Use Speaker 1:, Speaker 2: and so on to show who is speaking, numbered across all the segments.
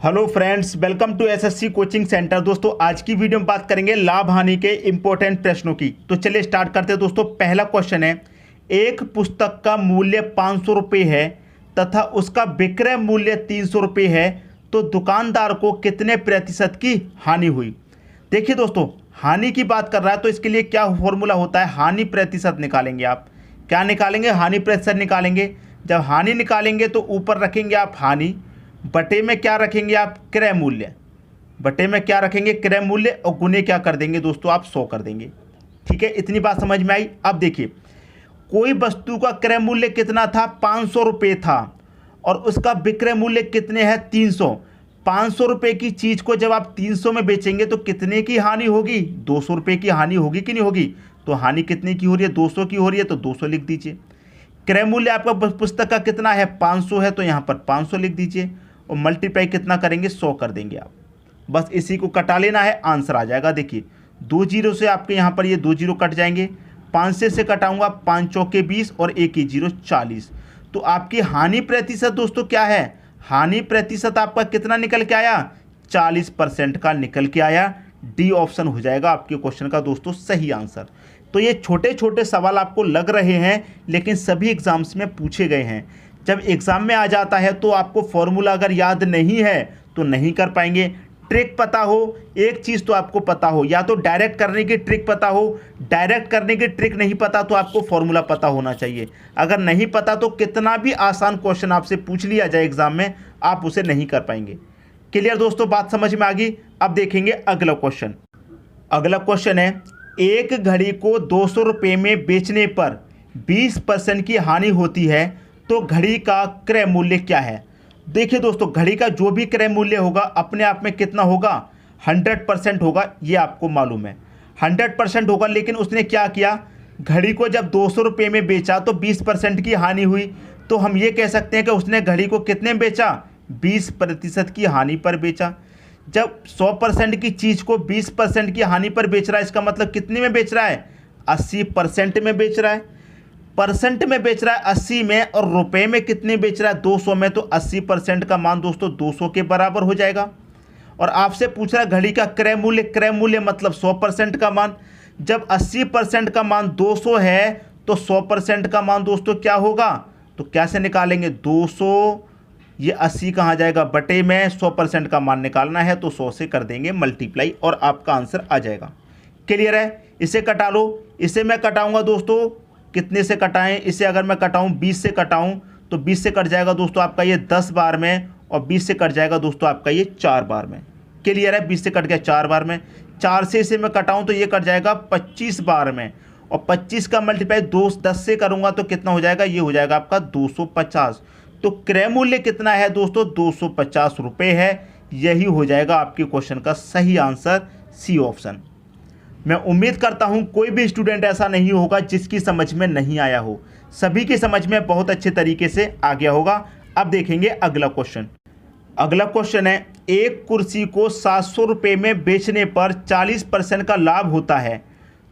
Speaker 1: Hello friends, welcome to SSC coaching centre. दोस्तों आज की वीडियो में बात करेंगे लाभ हानि के इंपॉर्टेंट प्रश्नों की। तो चलिए स्टार्ट करते हैं। दोस्तों पहला क्वेश्चन है, एक पुस्तक का मूल्य 500 रुपये है तथा उसका विक्रय मूल्य 300 रुपये है, तो दुकानदार को कितने प्रतिशत की हानि हुई। देखिए दोस्तों, हानि की बात कर रहा है तो इसके लिए क्या फॉर्मूला होता है, हानि प्रतिशत निकालेंगे। आप क्या निकालेंगे, हानि प्रतिशत निकालेंगे। जब हानि निकालेंगे तो ऊपर रखेंगे आप हानि, बटे में क्या रखेंगे आप, क्रय मूल्य। बटे में क्या रखेंगे, क्रय मूल्य, और गुने क्या कर देंगे दोस्तों, आप 100 कर देंगे। ठीक है, इतनी बात समझ में आई। अब देखिए, कोई वस्तु का क्रय मूल्य कितना था, 500 रुपये था, और उसका विक्रय मूल्य कितने हैं, 300। 500 रुपये की चीज़ को जब आप 300 में बेचेंगे तो कितने की हानि होगी, 200 रुपये की हानि होगी कि नहीं होगी। तो हानि कितने की हो रही है, 200 की हो रही है, तो 200 लिख दीजिए। क्रय मूल्य आपका पुस्तक का कितना है, 500 है, तो यहाँ पर 500 लिख दीजिए, और मल्टीप्लाई कितना करेंगे, 100 कर देंगे आप। बस इसी को कटा लेना है, आंसर आ जाएगा। देखिए 2 जीरो से आपके यहाँ पर ये 2 जीरो कट जाएंगे, 5 से कटाऊंगा, 5 चौके 20 और 1 जीरो 40। तो आपकी हानि प्रतिशत दोस्तों क्या है, हानि प्रतिशत आपका कितना निकल के आया, 40% का निकल के आया। डी ऑप्शन हो जाएगा आपके क्वेश्चन का दोस्तों सही आंसर। तो ये छोटे छोटे सवाल आपको लग रहे हैं, लेकिन सभी एग्जाम्स में पूछे गए हैं। जब एग्ज़ाम में आ जाता है तो आपको फॉर्मूला अगर याद नहीं है तो नहीं कर पाएंगे। ट्रिक पता हो, एक चीज़ तो आपको पता हो, या तो डायरेक्ट करने की ट्रिक पता हो। डायरेक्ट करने की ट्रिक नहीं पता तो आपको फॉर्मूला पता होना चाहिए। अगर नहीं पता तो कितना भी आसान क्वेश्चन आपसे पूछ लिया जाए एग्जाम में, आप उसे नहीं कर पाएंगे। क्लियर दोस्तों, बात समझ में आ गई। अब देखेंगे अगला क्वेश्चन। अगला क्वेश्चन है, एक घड़ी को 200 रुपये में बेचने पर 20% की हानि होती है, तो घड़ी का क्रय मूल्य क्या है। देखिए दोस्तों, घड़ी का जो भी क्रय मूल्य होगा अपने आप में कितना होगा, 100% होगा। ये आपको मालूम है 100% होगा। लेकिन उसने क्या किया, घड़ी को जब 200 रुपये में बेचा तो 20% की हानि हुई। तो हम ये कह सकते हैं कि उसने घड़ी को कितने में बेचा, 20% की हानि पर बेचा। जब 100% की चीज़ को 20% की हानि पर बेच रहा है, इसका मतलब कितने में बेच रहा है, 80% में बेच रहा है। परसेंट में बेच रहा है 80 में, और रुपए में कितने बेच रहा है, 200 में। तो 80% का मान दोस्तों 200 के बराबर हो जाएगा। और आपसे पूछ रहा है घड़ी का क्रय मूल्य, क्रय मूल्य मतलब 100% का मान। जब 80% का मान 200 है तो 100% का मान दोस्तों क्या होगा, तो कैसे निकालेंगे, 200 ये 80 कहाँ जाएगा, बटे में 100% का मान निकालना है तो 100 से कर देंगे मल्टीप्लाई, और आपका आंसर आ जाएगा। क्लियर है, इसे कटा लो। इसे मैं कटाऊंगा दोस्तों, कितने से कटाएं, इसे अगर मैं कटाऊं 20 से कटाऊं तो 20 से कट जाएगा दोस्तों आपका ये 10 बार में, और 20 से कट जाएगा दोस्तों आपका ये 4 बार में। क्लियर है, 20 से कट गया 4 बार में। 4 से इसे मैं कटाऊं तो ये कट जाएगा 25 बार में, और 25 का मल्टीप्लाई 10 से करूंगा तो कितना हो जाएगा, ये हो जाएगा आपका 250। तो क्रय मूल्य कितना है दोस्तों, 250 रुपये है। यही हो जाएगा आपके क्वेश्चन का सही आंसर, सी ऑप्शन। मैं उम्मीद करता हूं कोई भी स्टूडेंट ऐसा नहीं होगा जिसकी समझ में नहीं आया हो, सभी की समझ में बहुत अच्छे तरीके से आ गया होगा। अब देखेंगे अगला क्वेश्चन। अगला क्वेश्चन है, एक कुर्सी को 700 रुपये में बेचने पर 40% का लाभ होता है,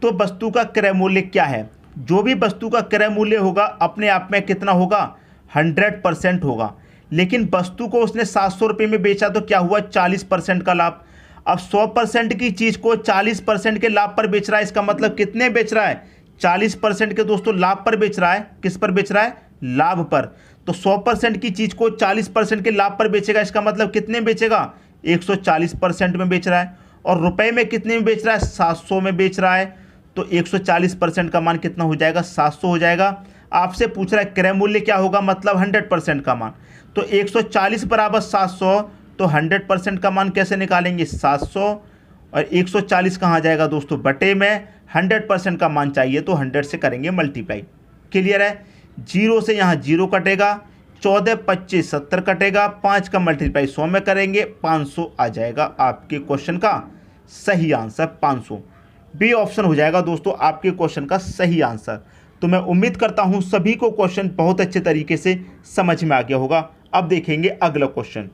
Speaker 1: तो वस्तु का क्रय मूल्य क्या है। जो भी वस्तु का क्रय मूल्य होगा अपने आप में कितना होगा, 100% होगा। लेकिन वस्तु को उसने 700 रुपये में बेचा तो क्या हुआ, 40% का लाभ। अब 100% की चीज़ को 40% के लाभ पर बेच रहा है, इसका मतलब कितने बेच रहा है, 40% के दोस्तों लाभ पर बेच रहा है। किस पर बेच रहा है, लाभ पर। तो 100% की चीज़ को 40% के लाभ पर बेचेगा, इसका मतलब कितने बेचेगा, 140% में बेच रहा है। और रुपए में कितने में बेच रहा है, 700 में बेच रहा है। तो 140% का मान कितना हो जाएगा, 700 हो जाएगा। आपसे पूछ रहा है क्रय मूल्य क्या होगा, मतलब 100% का मान। तो 140 बराबर 700, तो 100% का मान कैसे निकालेंगे, 700, और 140 कहाँ जाएगा दोस्तों, बटे में। 100% का मान चाहिए तो 100 से करेंगे मल्टीप्लाई। क्लियर है, 0 से यहाँ 0 कटेगा, 14 25 70 कटेगा, 5 का मल्टीप्लाई 100 में करेंगे, 500 आ जाएगा आपके क्वेश्चन का सही आंसर। 500 बी ऑप्शन हो जाएगा दोस्तों आपके क्वेश्चन का सही आंसर। तो मैं उम्मीद करता हूँ सभी को क्वेश्चन बहुत अच्छे तरीके से समझ में आ गया होगा। अब देखेंगे अगला क्वेश्चन।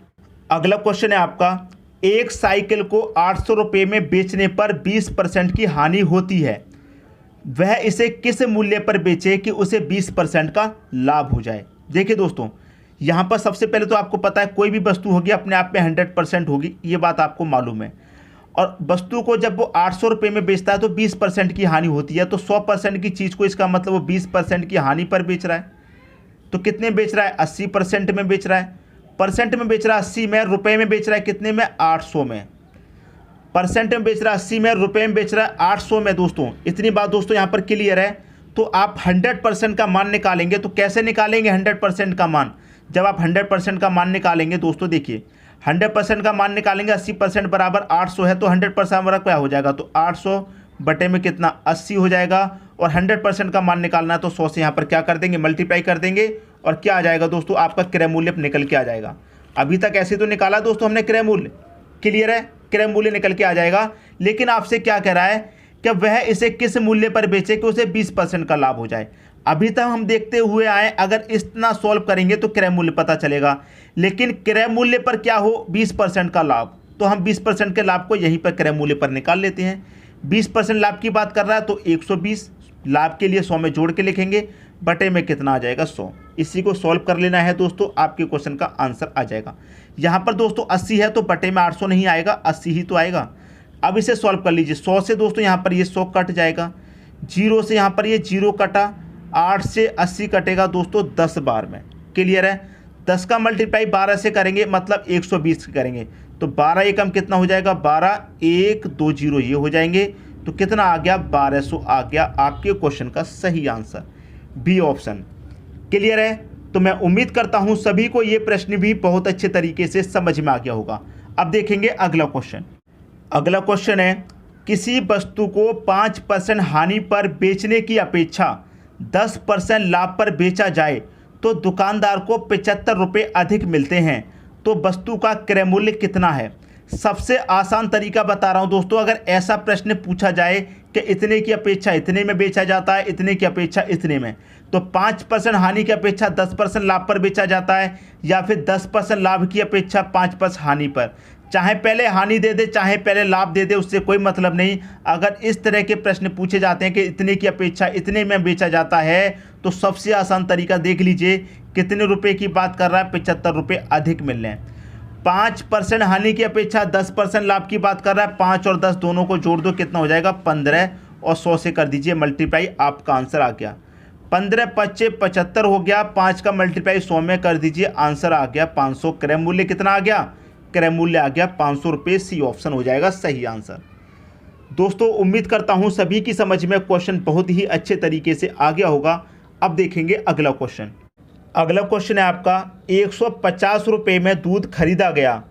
Speaker 1: अगला क्वेश्चन है आपका, एक साइकिल को 800 रुपये में बेचने पर 20% की हानि होती है, वह इसे किस मूल्य पर बेचे कि उसे 20% का लाभ हो जाए। देखिए दोस्तों, यहाँ पर सबसे पहले तो आपको पता है कोई भी वस्तु होगी अपने आप में 100% होगी, ये बात आपको मालूम है। और वस्तु को जब वो 800 रुपये में बेचता है तो 20% की हानि होती है। तो 100% की चीज़ को इसका मतलब वो 20% की हानि पर बेच रहा है। तो कितने बेच रहा है? 80% में बेच रहा है। परसेंट में बेच रहा है 80 में, रुपए में बेच रहा है कितने में? 800 में। परसेंट में बेच रहा है 80 में, रुपए में बेच रहा है 800 में। दोस्तों इतनी बात दोस्तों यहाँ पर क्लियर है। तो आप 100% का मान निकालेंगे तो कैसे निकालेंगे 100% का मान? जब आप 100% का मान निकालेंगे दोस्तों, देखिए 100% का मान निकालेंगे, 80% बराबर 800 है, तो 100% बराबर क्या हो जाएगा? तो 800 बटे में कितना? 80 हो जाएगा। और 100% का मान निकालना है तो 100 से यहाँ पर क्या कर देंगे? मल्टीप्लाई कर देंगे। और क्या आ जाएगा दोस्तों? आपका क्रय मूल्य निकल के आ जाएगा। अभी तक ऐसे तो निकाला दोस्तों हमने क्रय मूल्य, क्लियर है? क्रय मूल्य निकल के आ जाएगा। लेकिन आपसे क्या कह रहा है कि वह इसे किस मूल्य पर बेचे कि उसे 20% का लाभ हो जाए। अभी तक हम देखते हुए आए, अगर इतना सॉल्व करेंगे तो क्रय मूल्य पता चलेगा। लेकिन क्रय मूल्य पर क्या हो? 20% का लाभ। तो हम 20% के लाभ को यहीं पर क्रय मूल्य पर निकाल लेते हैं। 20% लाभ की बात कर रहा है तो 120 लाभ के लिए 100 में जोड़ के लिखेंगे, बटे में कितना आ जाएगा? 100। इसी को सॉल्व कर लेना है दोस्तों, आपके क्वेश्चन का आंसर आ जाएगा। यहाँ पर दोस्तों 80 है तो बटे में 800 नहीं आएगा, 80 ही तो आएगा। अब इसे सॉल्व कर लीजिए। 100 से दोस्तों यहाँ पर ये 100 कट जाएगा, 0 से यहाँ पर ये 0 कटा, 8 से 80 कटेगा दोस्तों 10 बार में, क्लियर है? 10 का मल्टीप्लाई 12 से करेंगे मतलब 120 करेंगे तो 12 एकम कितना हो जाएगा? 12 1 2 0 ये हो जाएंगे। तो कितना आ गया? 1200 आ गया आपके क्वेश्चन का सही आंसर, बी ऑप्शन, क्लियर है? तो मैं उम्मीद करता हूं सभी को ये प्रश्न भी बहुत अच्छे तरीके से समझ में आ गया होगा। अब देखेंगे अगला क्वेश्चन। अगला क्वेश्चन है, किसी वस्तु को 5% हानि पर बेचने की अपेक्षा 10% लाभ पर बेचा जाए तो दुकानदार को 75 रुपये अधिक मिलते हैं, तो वस्तु का क्रय मूल्य कितना है? सबसे आसान तरीका बता रहा हूं दोस्तों। अगर ऐसा प्रश्न पूछा जाए कि इतने की अपेक्षा इतने में बेचा जाता है, इतने की अपेक्षा इतने में, तो 5% हानि की अपेक्षा 10% लाभ पर बेचा जाता है, या फिर 10% लाभ की अपेक्षा 5% हानि पर। चाहे पहले हानि दे दे चाहे पहले लाभ दे दे, उससे कोई मतलब नहीं। अगर इस तरह के प्रश्न पूछे जाते हैं कि इतने की अपेक्षा इतने में बेचा जाता है, तो सबसे आसान तरीका देख लीजिए, कितने रुपए की बात कर रहा है? 75 रुपये अधिक मिल रहे हैं। 5% हानि की अपेक्षा 10% लाभ की बात कर रहा है। 5 और 10 दोनों को जोड़ दो, कितना हो जाएगा? 15, और 100 से कर दीजिए मल्टीप्लाई, आपका आंसर आ गया। 15 पच्चे 75 हो गया, 5 का मल्टीप्लाई 100 में कर दीजिए, आंसर आ गया 500। क्रय मूल्य कितना आ गया? क्रय मूल्य आ गया 500 रुपये। सी ऑप्शन हो जाएगा सही आंसर। दोस्तों उम्मीद करता हूँ सभी की समझ में क्वेश्चन बहुत ही अच्छे तरीके से आ गया होगा। अब देखेंगे अगला क्वेश्चन। अगला क्वेश्चन है आपका, 150 रुपये में दूध खरीदा गया,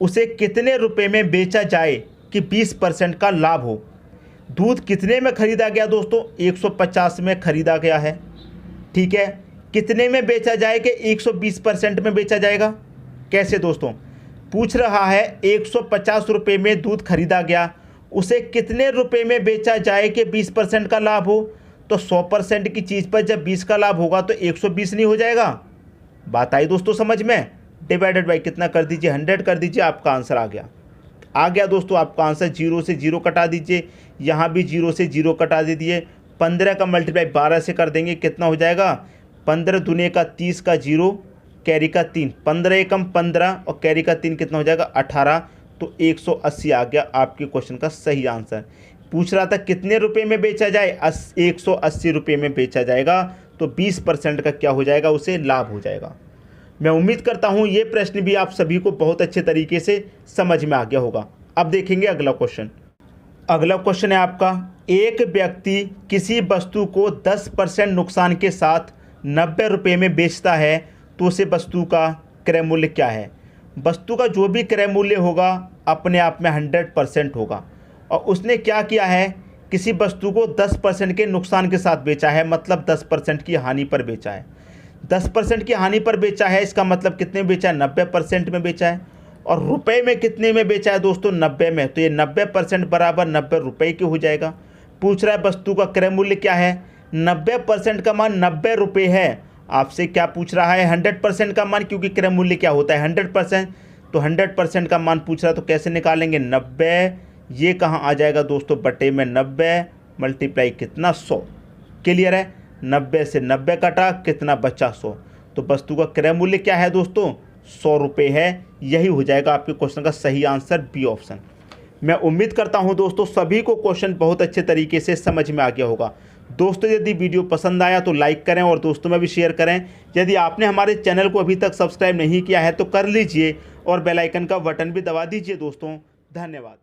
Speaker 1: उसे कितने रुपए में बेचा जाए कि 20% का लाभ हो? दूध कितने में खरीदा गया दोस्तों? 150 में खरीदा गया है, ठीक है। कितने में बेचा जाए कि 120% में बेचा जाएगा? कैसे दोस्तों? पूछ रहा है 150 रुपये में दूध खरीदा गया, उसे कितने रुपए में बेचा जाए कि 20% का लाभ हो? तो 100% की चीज़ पर जब 20 का लाभ होगा तो 120 नहीं हो जाएगा? बात आई दोस्तों समझ में? डिवाइडेड बाई कितना कर दीजिए? 100 कर दीजिए, आपका आंसर आ गया दोस्तों आपका आंसर। 0 से 0 कटा दीजिए, यहाँ भी 0 से 0 कटा दीजिए। 15 का मल्टीप्लाई 12 से कर देंगे, कितना हो जाएगा? 15 दूने का 30 का 0, कैरी का 3, 15 एकम 15 और कैरी का 3 कितना हो जाएगा? 18। तो 180 आ गया आपके क्वेश्चन का सही आंसर। पूछ रहा था कितने रुपए में बेचा जाए? 180 रुपये में बेचा जाएगा, तो 20% का क्या हो जाएगा? उसे लाभ हो जाएगा। मैं उम्मीद करता हूँ ये प्रश्न भी आप सभी को बहुत अच्छे तरीके से समझ में आ गया होगा। अब देखेंगे अगला क्वेश्चन। अगला क्वेश्चन है आपका, एक व्यक्ति किसी वस्तु को 10% नुकसान के साथ 90 रुपये में बेचता है, तो उसे वस्तु का क्रय मूल्य क्या है? वस्तु का जो भी क्रय मूल्य होगा अपने आप में 100% होगा। और उसने क्या किया है? किसी वस्तु को 10% के नुकसान के साथ बेचा है, मतलब 10% की हानि पर बेचा है। 10% की हानि पर बेचा है, इसका मतलब कितने में बेचा है? 90% में बेचा है। और रुपए में कितने में बेचा है दोस्तों? 90 में। तो ये 90% बराबर 90 रुपये की हो जाएगा। पूछ रहा है वस्तु का क्रय मूल्य क्या है? 90% का मान 90 रुपये है। आपसे क्या पूछ रहा है? 100% का मान, क्योंकि क्रय मूल्य क्या होता है? 100%। तो 100% का मान पूछ रहा है, तो कैसे निकालेंगे? 90, ये कहाँ आ जाएगा दोस्तों? बटे में 90, मल्टीप्लाई कितना? 100। क्लियर है? 90 से 90 कटा, कितना बचा? 100। तो वस्तु का क्रय मूल्य क्या है दोस्तों? 100 रुपये है। यही हो जाएगा आपके क्वेश्चन का सही आंसर, बी ऑप्शन। मैं उम्मीद करता हूं दोस्तों सभी को क्वेश्चन बहुत अच्छे तरीके से समझ में आ गया होगा। दोस्तों यदि वीडियो पसंद आया तो लाइक करें और दोस्तों में भी शेयर करें। यदि आपने हमारे चैनल को अभी तक सब्सक्राइब नहीं किया है तो कर लीजिए और बेल आइकन का बटन भी दबा दीजिए दोस्तों। धन्यवाद।